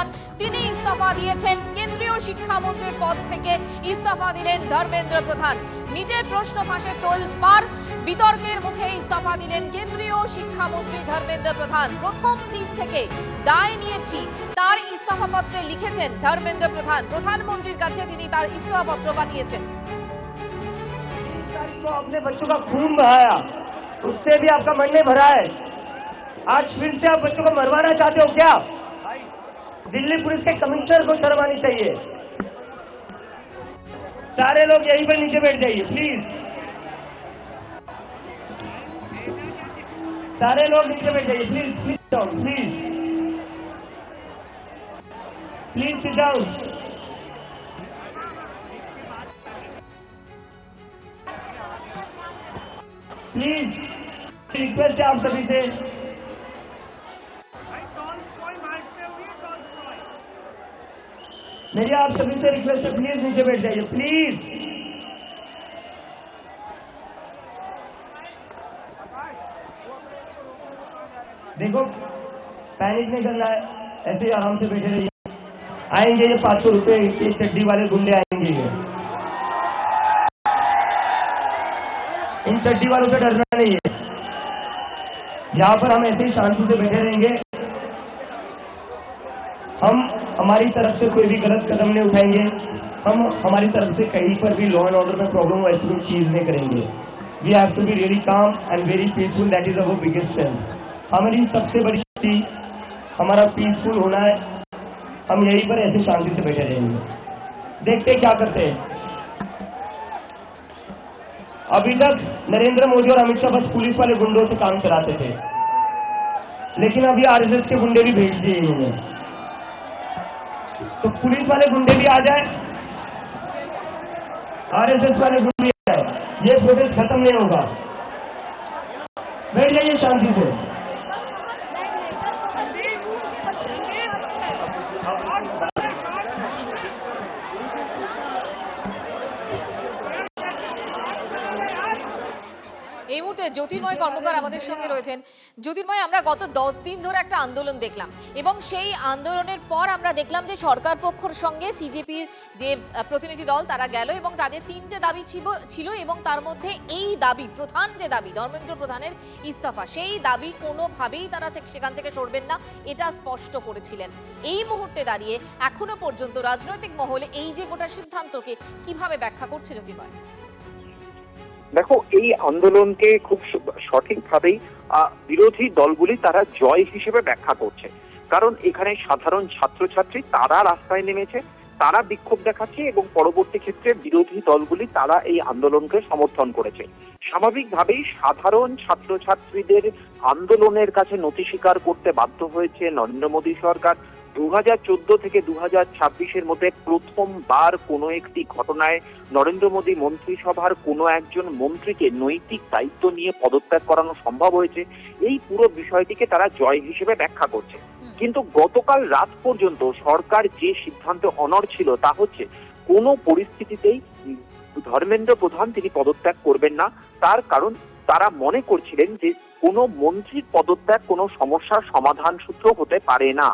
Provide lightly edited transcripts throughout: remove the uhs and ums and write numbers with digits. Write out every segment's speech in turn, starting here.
প্রধান তিনি ইস্তফা দিয়েছেন। কেন্দ্রীয় শিক্ষামন্ত্রীর পদ থেকে ইস্তফা দিলেন ধর্মেন্দ্র প্রধান। নিজের প্রশ্ন ফাঁসে তোলপাড়, বিতর্কের মুখে ইস্তফা দিলেন কেন্দ্রীয় শিক্ষামন্ত্রী ধর্মেন্দ্র প্রধান। প্রথম দিন থেকে দায় নিয়েছি, তার ইস্তফাপত্রে লিখেছেন ধর্মেন্দ্র প্রধান। প্রধানমন্ত্রীর কাছে তিনি তার ইস্তফাপত্র পাঠিয়েছেন। अपने बच्चों का खून बहाया, उससे भी आपका मन नहीं भरा है। आज फिर से आप बच्चों को मरवाना चाहते हो क्या? दिल्ली पुलिस के कमिश्नर को शर्म आनी चाहिए। सारे लोग यहीं पर नीचे बैठ जाइए प्लीज। सारे लोग नीचे बैठ जाइए please. Please down, please please sit down. Please request है आप सभी से। मेरी आप सभी से रिक्वेस्ट है, प्लीज नीचे बैठ जाइए प्लीज। देखो पैनिक नहीं करना है, ऐसे ही आराम से बैठे रहिए। आएंगे ये 500 रुपए ये चड्डी वाले गुंडे आएंगे, ये इन चड्डी वालों से डरना नहीं है। यहाँ पर हम ऐसे ही शांति से बैठे रहेंगे। हम हमारी तरफ से कोई भी गलत कदम नहीं उठाएंगे। हम हमारी तरफ से कहीं पर भी लॉ एंड ऑर्डर में प्रॉब्लम ऐसी कोई चीज नहीं करेंगे। We have to be really calm and very peaceful, that is our biggest strength. हमारी सबसे बड़ी शक्ति हमारा पीसफुल होना है। हम यहीं पर ऐसे शांति से बैठे रहेंगे, देखते क्या करते हैं। अभी तक नरेंद्र मोदी और अमित शाह बस पुलिस वाले गुंडों से काम चलाते थे, लेकिन अभी आरएसएस के गुंडे भी भेज दिए इन्होंने। तो पुलिस वाले गुंडे भी आ जाए, आरएसएस वाले गुंडे भी आ जाए, ये प्रोटेस्ट खत्म नहीं होगा। बैठ जाइए शांति से। এই মুহূর্তে জ্যোতির্ময় কর্মকার আমাদের সঙ্গে রয়েছেন। জ্যোতির্ময়, আমরা গত 10 দিন ধরে একটা আন্দোলন দেখলাম এবং সেই আন্দোলনের পর আমরা দেখলাম যে সরকার পক্ষের সঙ্গে সিজেপির যে প্রতিনিধি দল তারা গেল এবং তাদের 3টে দাবি ছিল এবং তার মধ্যে এই দাবি, প্রধান যে দাবি ধর্মেন্দ্র প্রধানের ইস্তফা, সেই দাবি কোনোভাবেই তারা সেখান থেকে সরবেন না, এটা স্পষ্ট করেছিলেন। এই মুহূর্তে দাঁড়িয়ে এখনো পর্যন্ত রাজনৈতিক মহলে এই যে গোটা সিদ্ধান্তকে কিভাবে ব্যাখ্যা করছে জ্যোতির্ময়? দেখো, এই আন্দোলনকে খুব সঠিকভাবেই বিরোধী দলগুলি তারা জয় হিসেবে ব্যাখ্যা করছে। কারণ এখানে সাধারণ ছাত্রছাত্রী তারা রাস্তায় নেমেছে, তারা বিক্ষোভ দেখাচ্ছে এবং পরবর্তী ক্ষেত্রে বিরোধী দলগুলি তারা এই আন্দোলনকে সমর্থন করেছে। স্বাভাবিকভাবেই সাধারণ ছাত্রছাত্রীদের আন্দোলনের কাছে নতি স্বীকার করতে বাধ্য হয়েছে নরেন্দ্র মোদী সরকার। 2014 থেকে 2026-এর মধ্যে প্রথমবার কোনো একটি ঘটনায় নরেন্দ্র মোদী মন্ত্রিসভার কোনো একজন মন্ত্রীকে নৈতিক দায়িত্ব নিয়ে পদত্যাগ করানো সম্ভব হয়েছে। এই পুরো বিষয়টিকে তারা জয় হিসেবে ব্যাখ্যা করছে। কিন্তু গতকাল রাত পর্যন্ত সরকার যে সিদ্ধান্ত অনড় ছিল তা হচ্ছে কোনো পরিস্থিতিতেই ধর্মেন্দ্র প্রধান তিনি পদত্যাগ করবেন না। তার কারণ তারা মনে করছিলেন যে কোনো মন্ত্রীর পদত্যাগ কোনো সমস্যার সমাধান সূত্র হতে পারে না।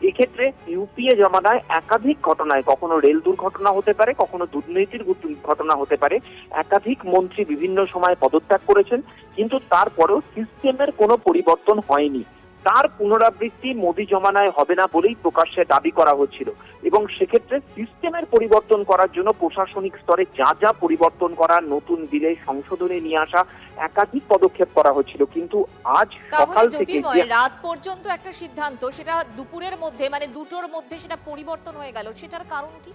এক্ষেত্রে ইউপিএ জমানায় একাধিক ঘটনায়, কখনো রেল দুর্ঘটনা হতে পারে, কখনো দুর্নীতির ঘটনা হতে পারে, একাধিক মন্ত্রী বিভিন্ন সময় পদত্যাগ করেছেন, কিন্তু তারপরেও সিস্টেমের কোনো পরিবর্তন হয়নি। তার পুনরাবৃত্তি মোদী জমানায় হবে না বলেই প্রকাশ্যে দাবি করা হচ্ছিল এবং সেক্ষেত্রে সিস্টেমের পরিবর্তন করার জন্য প্রশাসনিক স্তরে যা যা পরিবর্তন করা, নতুন বিলে সংশোধনে নিয়ে আসা একাধিক পদক্ষেপ করা হচ্ছিল। কিন্তু আজ সকাল থেকে রাত পর্যন্ত একটা সিদ্ধান্ত, সেটা দুপুরের মধ্যে মানে 2টোর মধ্যে সেটা পরিবর্তন হয়ে গেল, সেটার কারণ কি?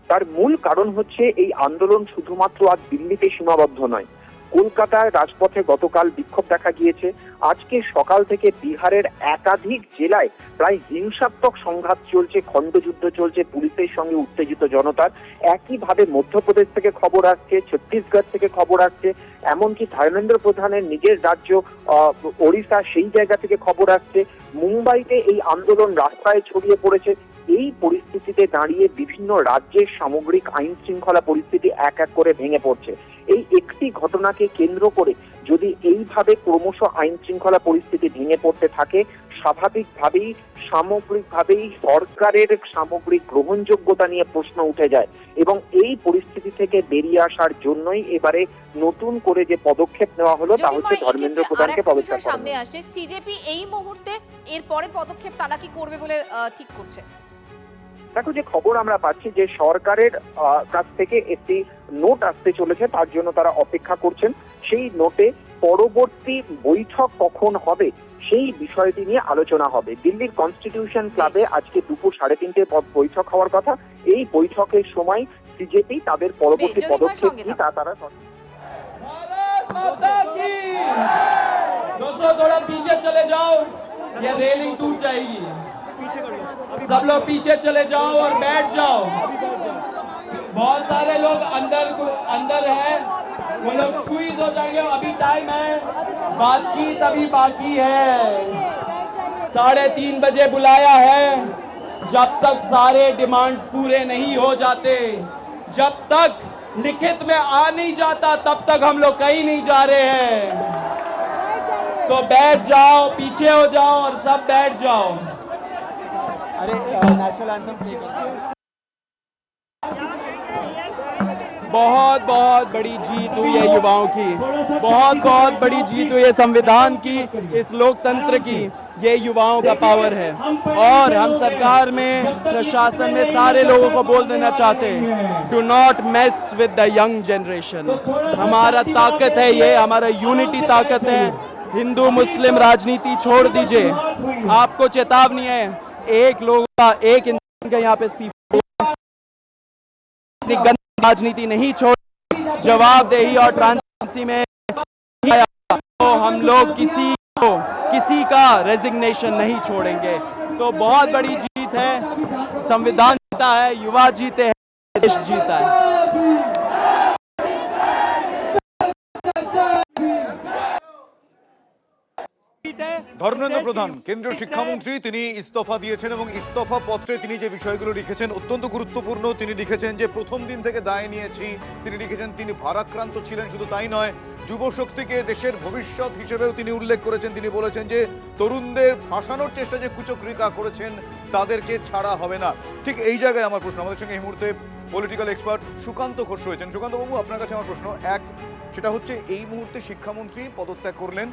তার মূল কারণ হচ্ছে এই আন্দোলন শুধুমাত্র আজ দিল্লিতে সীমাবদ্ধ নয়। কলকাতায় রাজপথে গতকাল বিক্ষোভ দেখা গিয়েছে। আজকে সকাল থেকে বিহারের একাধিক জেলায় প্রায় হিংসাত্মক সংঘাত চলছে, খণ্ডযুদ্ধ চলছে পুলিশের সঙ্গে উত্তেজিত জনতার। একইভাবে মধ্যপ্রদেশ থেকে খবর আসছে, ছত্তিশগড় থেকে খবর আসছে, এমনকি ধর্মেন্দ্র প্রধানের নিজের রাজ্য ওড়িশা সেই জায়গা থেকে খবর আসছে। মুম্বাইতে এই আন্দোলন রাস্তায় ছড়িয়ে পড়েছে। এই পরিস্থিতিতে দাঁড়িয়ে বিভিন্ন রাজ্যের সামগ্রিক আইন শৃঙ্খলা পরিস্থিতি এক এক করে ভেঙে পড়ছে। এই একটি ঘটনাকে কেন্দ্র করে যদি এইভাবে ক্রমশ আইন শৃঙ্খলা পরিস্থিতি ভেঙে পড়তে থাকে, স্বাভাবিকভাবেই সামগ্রিকভাবেই সরকারের সামগ্রিক গ্রহণযোগ্যতা নিয়ে প্রশ্ন উঠে যায় এবং এই পরিস্থিতি থেকে বেরিয়ে আসার জন্যই এবারে নতুন করে যে পদক্ষেপ নেওয়া হলো তা হচ্ছে ধর্মেন্দ্র প্রধানকে পদত্যাগ করা। সামনে আসছে সিজেপি এই মুহূর্তে এর পরের পদক্ষেপ তারা কি করবে বলে ঠিক করছে? দেখো, যে খবর আমরা পাচ্ছি যে সরকারের কাছ থেকে একটি নোট আসতে চলেছে, তার জন্য তারা অপেক্ষা করছেন। সেই নোটে পরবর্তী বৈঠক কখন হবে সেই বিষয়টি নিয়ে আলোচনা হবে। দিল্লির কনস্টিটিউশন ক্লাবে আজকে দুপুর 3:30 বৈঠক হওয়ার কথা। এই বৈঠকের সময় সিজেপি তাদের পরবর্তী পদক্ষেপ কি তা তারা थोड़ा पीछे चले जाओ, ये रेलिंग टूट जाएगी। सब लोग पीछे चले जाओ और बैठ जाओ। बहुत सारे लोग अंदर हैं, वो लोग स्क्वीज हो जाएंगे। अभी टाइम है, बातचीत अभी बाकी है। 3:30 बजे बुलाया है। जब तक सारे डिमांड्स पूरे नहीं हो जाते, जब तक लिखित में आ नहीं जाता, तब तक हम लोग कहीं नहीं जा रहे हैं। तो बैठ जाओ, पीछे हो जाओ और सब बैठ जाओ। अरे नेशनल एंथम प्ले करो। बहुत बहुत बड़ी जीत हुई है युवाओं की, बहुत बहुत बड़ी जीत हुई है संविधान की, इस लोकतंत्र की। ये युवाओं का पावर है और हम सरकार में, प्रशासन में सारे लोगों को बोल देना चाहते हैं, do not mess with the young generation. हमारा ताकत है ये, हमारा यूनिटी ताकत है। हिंदू मुस्लिम राजनीति छोड़ दीजिए। आपको चेतावनी है, एक इंसान का यहाँ पे इस्तीफा, गंदी राजनीति नहीं छोड़, जवाबदेही और ट्रांसपेरेंसी में तो हम लोग किसी का रेजिग्नेशन नहीं छोड़ेंगे। तो बहुत बड़ी जीत है, संविधान जीता है, युवा जीते हैं, देश जीता है। ধর্মেন্দ্র প্রধান কেন্দ্রীয় শিক্ষামন্ত্রী, তিনি ইস্তফা দিয়েছেন এবং ইস্তফা পত্রে তিনি যে বিষয়গুলো লিখেছেন অত্যন্ত গুরুত্বপূর্ণ। তিনি লিখেছেন যে প্রথম দিন থেকে দায় নিয়েছি। তিনি লিখেছেন তিনি ভারাক্রান্ত ছিলেন। শুধু তাই নয়, যুবশক্তিকে দেশের ভবিষ্যৎ হিসেবেও তিনি উল্লেখ করেছেন। তিনি বলেছেন যে তরুণদের ফাঁসানোর চেষ্টা যে কুচক্রিকা করেছেন তাদেরকে ছাড়া হবে না। ঠিক এই জায়গায় আমার প্রশ্ন, আমাদের সঙ্গে এই মুহূর্তে পলিটিক্যাল এক্সপার্ট সুকান্ত ঘোষ রয়েছেন। সুকান্তবাবু, আপনার কাছে আমার প্রশ্ন সেটা হচ্ছে এই মুহূর্তে শিক্ষামন্ত্রী পদত্যাগ করলেন।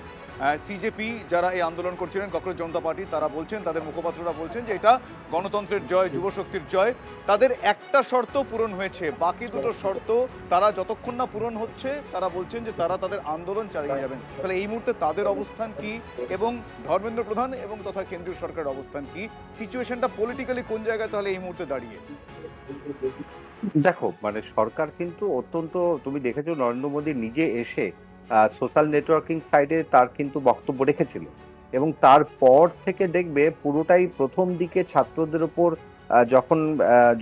সিজেপি যারা এই আন্দোলন করছিলেন, ককরোচ জনতা পার্টি, তারা বলছেন, তাদের মুখপাত্ররা বলছেন যে এটা গণতন্ত্রের জয়, যুবশক্তির জয়। তাদের একটা শর্ত পূরণ হয়েছে, বাকি দুটো শর্ত তারা যতক্ষণ না পূরণ হচ্ছে তারা বলছেন যে তারা তাদের আন্দোলন চালিয়ে যাবেন। তাহলে এই মুহূর্তে তাদের অবস্থান কি এবং ধর্মেন্দ্র প্রধান এবং তথা কেন্দ্রীয় সরকারের অবস্থান কি? সিচুয়েশনটা পলিটিক্যালি কোন জায়গায় তাহলে এই মুহূর্তে দাঁড়িয়ে? দেখো, মানে সরকার কিন্তু অত্যন্ত, তুমি দেখেছো নরেন্দ্র মোদী নিজে এসে সোশ্যাল নেটওয়ার্কিং সাইটে তার কিন্তু বক্তব্য রেখেছিল এবং তারপর থেকে দেখবে পুরোটাই প্রথম দিকে ছাত্রদের উপর যখন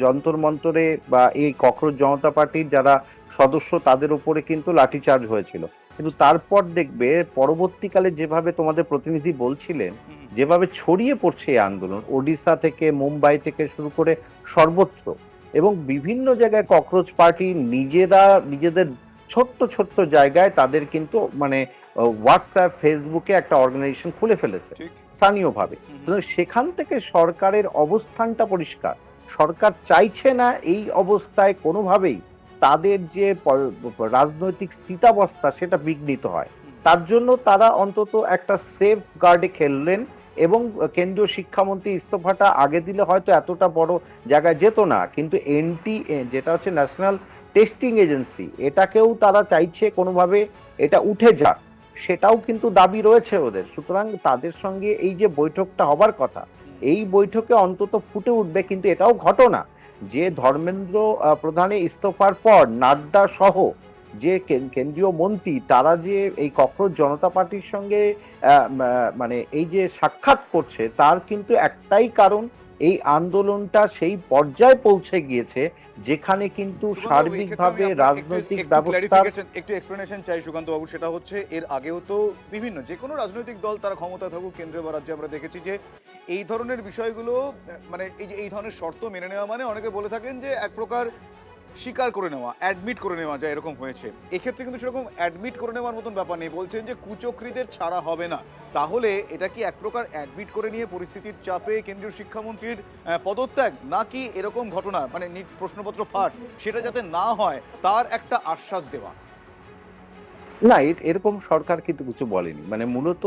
যন্তর মন্তরে বা এই ককরোচ জনতা পার্টির যারা সদস্য তাদের উপরে কিন্তু লাঠিচার্জ হয়েছিল, কিন্তু তারপর দেখবে পরবর্তীকালে যেভাবে তোমাদের প্রতিনিধি বলছিলেন যেভাবে ছড়িয়ে পড়ছে এই আন্দোলন, ওড়িশা থেকে মুম্বাই থেকে শুরু করে সর্বত্র, এবং বিভিন্ন জায়গায় ককরোচ পার্টি নিজেদের ছোট্ট ছোট্ট জায়গায় তাদের কিন্তু মানে হোয়াটসঅ্যাপ, ফেসবুকে একটা অর্গানাইজেশন খুলে ফেলেছে স্থানীয়ভাবে। সেখান থেকে সরকারের অবস্থানটা পরিষ্কার। সরকার চাইছে না এই অবস্থায় কোনোভাবেই তাদের যে রাজনৈতিক স্থিতাবস্থা সেটা বিঘ্নিত হয়। তার জন্য তারা অন্তত একটা সেফ গার্ডে খেললেন এবং কেন্দ্রীয় শিক্ষামন্ত্রী ইস্তফাটা আগে দিলে হয়তো এতটা বড় জায়গায় যেত না, কিন্তু যেটা হচ্ছে ন্যাশনাল টেস্টিং এজেন্সি, এটাকেও তারা চাইছে কোনোভাবে এটা উঠে যাক, সেটাও কিন্তু দাবি রয়েছে ওদের। সুতরাং তাদের সঙ্গে এই যে বৈঠকটা হবার কথা, এই বৈঠকে অন্তত ফুটে উঠবে। কিন্তু এটাও ঘটনা যে ধর্মেন্দ্র প্রধানের ইস্তফার পর নাড্ডা সহ যে কেন্দ্রীয় মন্ত্রী তারা যে এই ককরোচ জনতা পার্টির সঙ্গে মানে এই যে সাক্ষাৎ করছে, তার কিন্তু একটাই কারণ, এই আন্দোলনটা সেই পর্যায়ে পৌঁছে গিয়েছে যেখানে কিন্তু সার্বিকভাবে রাজনৈতিক ব্যবস্থা। একটু এক্সপ্লেনেশন চাই সুকান্ত বাবু। সেটা হচ্ছে এর আগেও তো বিভিন্ন যে কোনো রাজনৈতিক দল তারা ক্ষমতা থাকুক কেন্দ্রে বা রাজ্যে, আমরা দেখেছি যে এই ধরনের বিষয়গুলো মানে এই ধরনের শর্ত মেনে নেওয়া মানে অনেকে বলে থাকেন যে এক প্রকার স্বীকার করে নেওয়া, অ্যাডমিট করে নেওয়া যায় এরকম হয়েছে। এক্ষেত্রে কিন্তু সেরকম অ্যাডমিট করে নেওয়ার মতন ব্যাপার নেই, বলছেন যে কুচক্রীদের ছাড়া হবে না। তাহলে এটা কি এক প্রকার অ্যাডমিট করে নিয়ে পরিস্থিতির চাপে কেন্দ্রীয় শিক্ষামন্ত্রীর পদত্যাগ, নাকি এরকম ঘটনা মানে প্রশ্নপত্র ফাঁস সেটা যাতে না হয় তার একটা আশ্বাস দেওয়া? না, এরকম সরকার কিন্তু কিছু বলেনি। মানে মূলত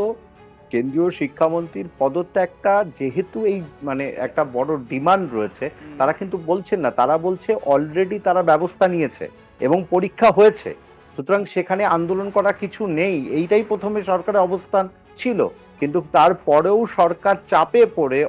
কেন্দ্রীয় শিক্ষামন্ত্রীর পদত্যাগটা যেহেতু এই মানে একটা বড় ডিমান্ড রয়েছে, তারা কিন্তু বলছেন না, তারা বলছে অলরেডি তারা ব্যবস্থা নিয়েছে এবং পরীক্ষা হয়েছে, সুতরাং সেখানে আন্দোলন করা কিছু নেই, এইটাই প্রথমে সরকারের অবস্থান ছিল। কিন্তু তারপরেও সরকার চাপে পড়ে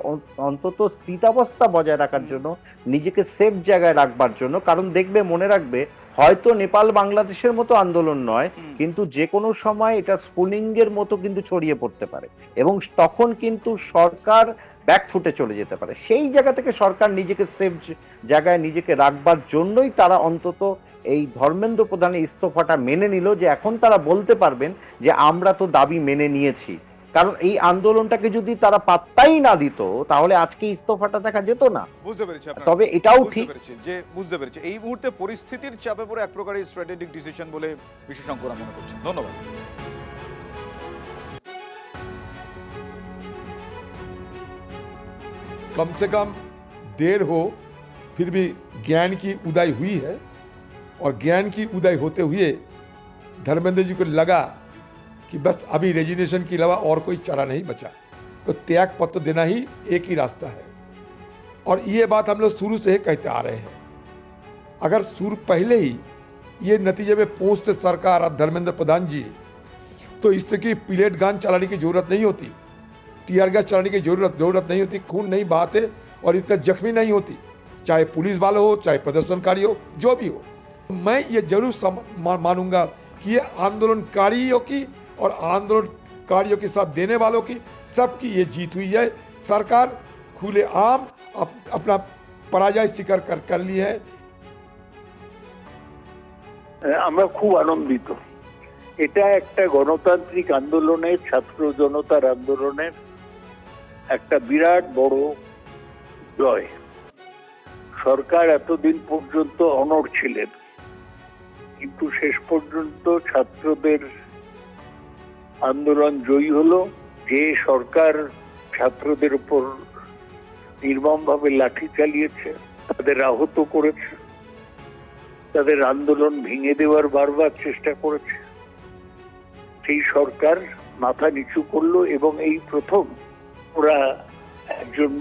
অন্তত স্থিতাবস্থা বজায় রাখার জন্য, নিজেকে সেফ জায়গায় রাখবার জন্য, কারণ দেখবে, মনে রাখবে, হয়তো নেপাল বাংলাদেশের মতো আন্দোলন নয়, কিন্তু যে কোনো সময় এটা স্পুলিংয়ের মতো কিন্তু ছড়িয়ে পড়তে পারে এবং তখন কিন্তু সরকার ব্যাকফুটে চলে যেতে পারে। সেই জায়গা থেকে সরকার নিজেকে সেফ জায়গায় নিজেকে রাখবার জন্যই তারা অন্তত এই ধর্মেন্দ্র প্রধানের ইস্তফাটা মেনে নিল, যে এখন তারা বলতে পারবেন যে আমরা তো দাবি মেনে নিয়েছি। কারণ এই আন্দোলনটাকে যদি তারা পাত্তাই না দিত, তাহলে আজকে ইস্তফাটা দেখা যেত না। বুঝতে পেরেছি আপনার, তবে এটাও ঠিক বুঝতে পেরেছি এই মুহূর্তে পরিস্থিতির চাপে পড়ে এক প্রকারের স্ট্র্যাটেজিক ডিসিশন বলে বিশেষজ্ঞরা মনে করছেন। ধন্যবাদ। कम से कम देर हो फिर भी ज्ञान की उदय हुई है, और ज्ञान की उदय होते हुए धर्मेंद्र जी को लगा कि बस अभी रेजिग्नेशन के अलावा और कोई चारा नहीं बचा, तो त्याग पत्र देना ही एक ही रास्ता है। और ये बात हम लोग शुरू से ही कहते आ रहे हैं। अगर शुरू पहले ही ये नतीजे में पहुंचते सरकार और धर्मेंद्र प्रधान जी, तो इस तरह की पिलेट गान चलाने की जरूरत नहीं होती, टीयर गैस चलाने की जरूरत नहीं होती, खून नहीं बहाते और इतना जख्मी नहीं होती, चाहे पुलिस वाले हो, चाहे प्रदर्शनकारी हो, जो भी हो। मैं ये जरूर मानूंगा कि ये आंदोलनकारियों की और आंदोलनकारियों के साथ देने वालों की, सबकी ये जीत हुई है। सरकार खुले आम अपना पराजय स्वीकार कर ली है। আমরা খুব আনন্দিত। এটা একটা গণতান্ত্রিক আন্দোলনের, ছাত্র জনতার আন্দোলনের একটা বিরাট বড় জয়। সরকার এতদিন পর্যন্ত অনড় ছিলেন, কিন্তু শেষ পর্যন্ত ছাত্রদের আন্দোলন জয়ী হলো। যে সরকার ছাত্রদের উপর নির্মমভাবে লাঠি চালিয়েছে, তাদের আহত করেছে, তাদের আন্দোলন ভেঙে দেওয়ার বারবার চেষ্টা করেছে, সেই সরকার মাথা নিচু করলো এবং এই প্রথম ওরা একজন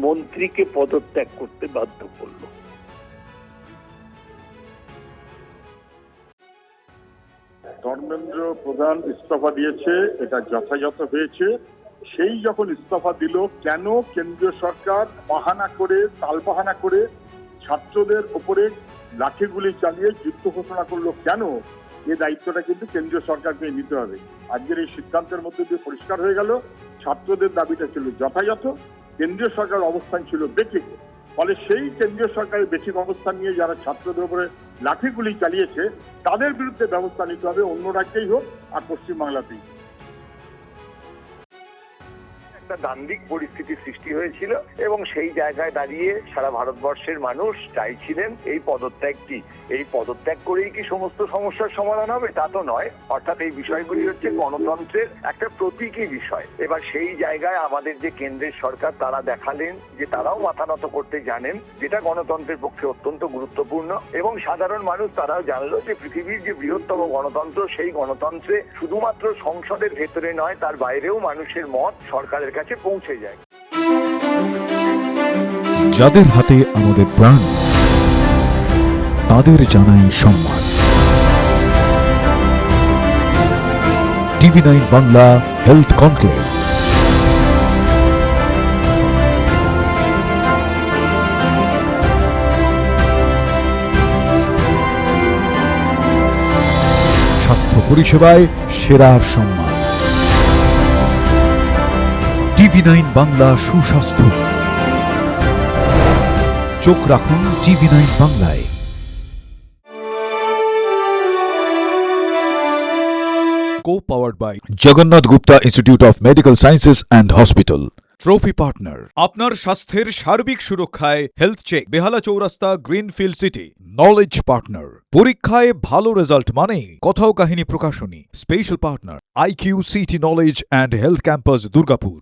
মন্ত্রীকে পদত্যাগ করতে বাধ্য করলো। ধর্মেন্দ্র প্রধান ইস্তফা দিয়েছে, এটা যথাযথ হয়েছে। সেই যখন ইস্তফা দিল, কেন কেন্দ্রীয় সরকার বাহানা করে, তালবাহানা করে ছাত্রদের উপরে লাঠিগুলি চালিয়ে যুদ্ধ ঘোষণা করলো, কেন? এই দায়িত্বটা কিন্তু কেন্দ্রীয় সরকারকে নিতে হবে। আজকের এই সিদ্ধান্তের মধ্যে দিয়ে পরিষ্কার হয়ে গেল, ছাত্রদের দাবিটা ছিল যথাযথ, কেন্দ্রীয় সরকার অবস্থান ছিল বেঠিক। ফলে সেই কেন্দ্রীয় সরকারের বেঠিক অবস্থান নিয়ে যারা ছাত্রদের উপরে লাঠিগুলি চালিয়েছে, তাদের বিরুদ্ধে ব্যবস্থা নিতে হবে, অন্য রাজ্যেই হোক আর পশ্চিমবাংলাতেই। একটা দ্বান্দ্বিক পরিস্থিতির সৃষ্টি হয়েছিল এবং সেই জায়গায় দাঁড়িয়ে সারা ভারতবর্ষের মানুষ চাইছিলেন এই পদত্যাগটি। এই পদত্যাগ করেই কি সমস্ত সমস্যার সমাধান হবে? তা তো নয়। অর্থাৎ এই বিষয়গুলি হচ্ছে গণতন্ত্রের একটা প্রতীকী বিষয়। এবার সেই জায়গায় আমাদের যে কেন্দ্রের সরকার, তারা দেখালেন যে তারাও মাথা নত করতে জানেন, যেটা গণতন্ত্রের পক্ষে অত্যন্ত গুরুত্বপূর্ণ। এবং সাধারণ মানুষ তারাও জানলো যে পৃথিবীর যে বৃহত্তম গণতন্ত্র, সেই গণতন্ত্রে শুধুমাত্র সংসদের ভেতরে নয়, তার বাইরেও মানুষের মত সরকারের কাছে পৌঁছে যায়। যাদের হাতে আমাদের প্রাণ, তাদের জানাই সম্মান। TV9 Bangla health conclave. স্বাস্থ্য পরিষেবায় সেরার সম্মান। TV9 বাংলা সুস্বাস্থ্য। চোখ রাখুন TV9 বাংলায়। Co-powered by Jagannath Gupta Institute of Medical Sciences and Hospital, trophy partner আপনার স্বাস্থ্যের সার্বিক সুরক্ষায় হেলথ চেক, বেহালা চৌরাস্তা, গ্রিনফিল্ড সিটি। নলেজ পার্টনার পরীক্ষায় ভালো রেজাল্ট মানে কথাও কাহিনী প্রকাশনী। Special partner IQ city knowledge and health campus Durgapur.